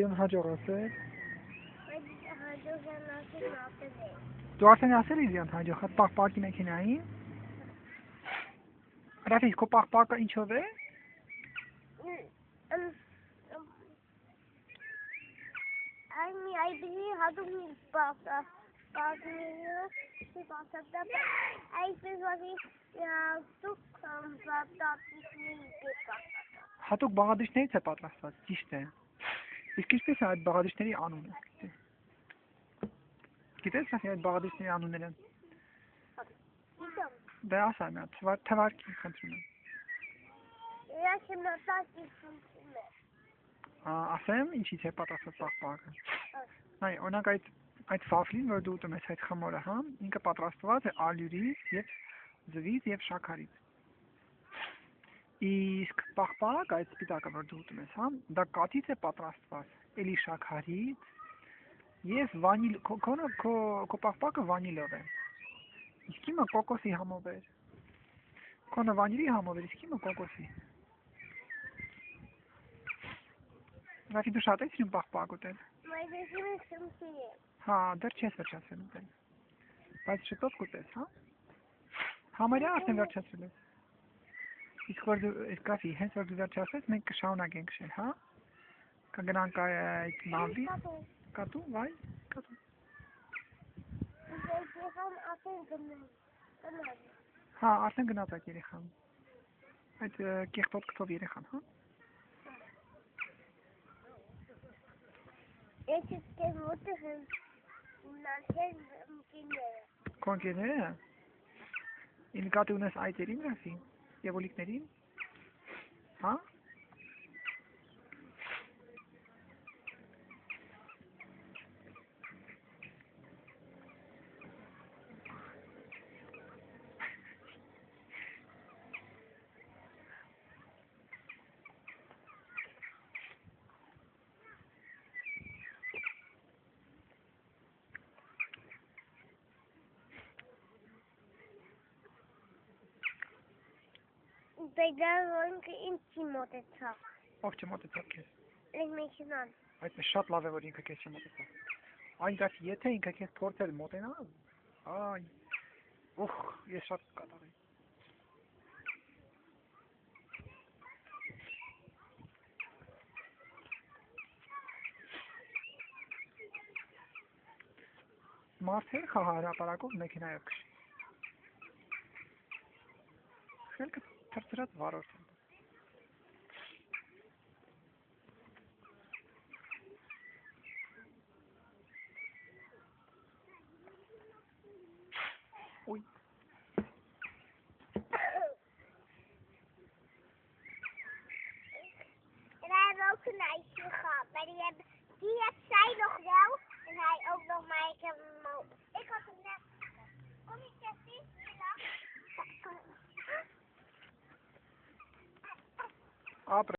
Իզիան հաջող ասել։ Դու արդեն ասել Իզիան հաջող, հատ պաղպաղի մեքենային։ Ռաֆիկ, քո պաղպաղը ինչով է։ I believe how to make pasta. Հատուկ բաղադրիչներից է պատրաստված, ճիշտ է։ Իսկ ինչպես է այդ բաղադրիչների անունը։ Գիտես այդ բաղադրիչների անունները։ Դե ասա մի հատ, թվարկի խնդրում եմ։ Ասեմ, ինչից է պատրաստված պաղպաղը։ Այ, օրինակ այդ վաֆլին, որ դու ուտում ես այդ խմորը, հա, ինքը պատրաստված է ալյուրից եւ ձվից եւ շաքարից։ Իսկ պաղպաղը, այդ սպիտակը, որ դու ուտում ես, հա, դա կաթից է պատրաստված, էլի շաքարից եւ վանիլ, քո պաղպաղը վանիլով է։ Իսկ իմը կոկոսի համով է։ Քոնը վանիլի համով է, իսկ իմը կոկոսի։ Ռաֆի, դու շատ ես սիրում պաղպաղ ուտել։ Հա, դեռ չես վերջացրել ուտել։ Բայց շուտով կուտես, հա։ Համարյա արդեն վերջացրել ես։ Իսկ որ դու Ռաֆի, հենց որ դու վերջացրես, մենք կշարունակենք քշել, հա։ Կգնանք այդ նավի։ Կատու, վայ, կատու։ Հա, արդեն գնաց այդ երեխան։ Այդ կեղտոտ կտով երեխան, հա։ Կոնկերները։ Ինկատի ունես այտերին, Ռաֆի, եւ օլիկներին։ Հա։ Բեգարոնք ինձ մոտեցավ։ Ով չմոտեցավ քեզ։ Այդ մեքենան։ Այդպես շատ լավ է, որ ինքը քեզ չմոտեցավ։ Այն դասի եթե ինքը քեզ փորձել մոտենա, այ, ուխ, ես շատ կկատարեի։ Մարդեր խաղահրապարակով մեքենայով քշի։ Խելքը թրծրած վարորդ են։ Ուй։ Wij hebben ook een ijsje gehad, maar die heeft zij nog wel en hij ook nog, maar ik heb hem ook. Ik had hem net. Kom je Jessie? Apre.